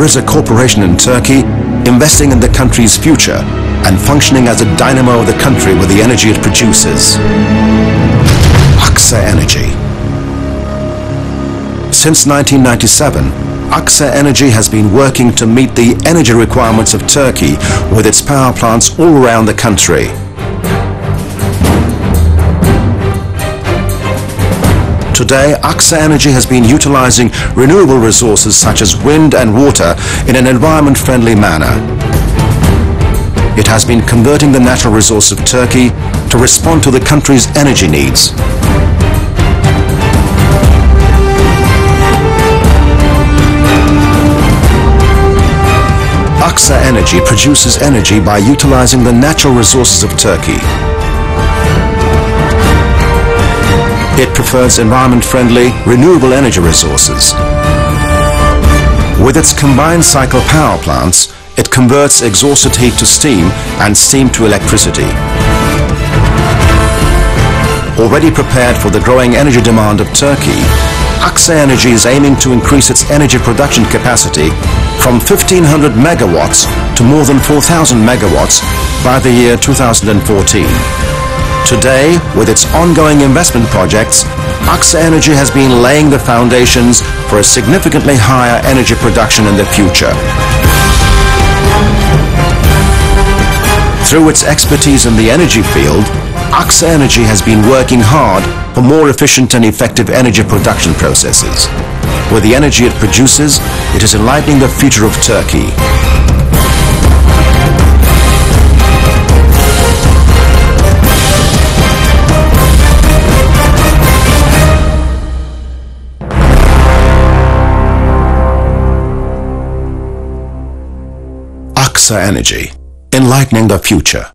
there is a corporation in Turkey investing in the country's future and functioning as a dynamo of the country with the energy it produces. AKSA Energy. Since 1997, AKSA Energy has been working to meet the energy requirements of Turkey with its power plants all around the country. Today, AKSA Energy has been utilizing renewable resources such as wind and water in an environment-friendly manner. It has been converting the natural resource of Turkey to respond to the country's energy needs. AKSA Energy produces energy by utilizing the natural resources of Turkey. It prefers environment-friendly, renewable energy resources. With its combined cycle power plants, it converts exhausted heat to steam and steam to electricity. Already prepared for the growing energy demand of Turkey, AKSA Energy is aiming to increase its energy production capacity from 1,500 megawatts to more than 4,000 megawatts by the year 2014. Today, with its ongoing investment projects, AKSA Energy has been laying the foundations for a significantly higher energy production in the future. Through its expertise in the energy field, AKSA Energy has been working hard for more efficient and effective energy production processes. With the energy it produces, it is enlightening the future of Turkey. AKSA Energy, enlightening the future.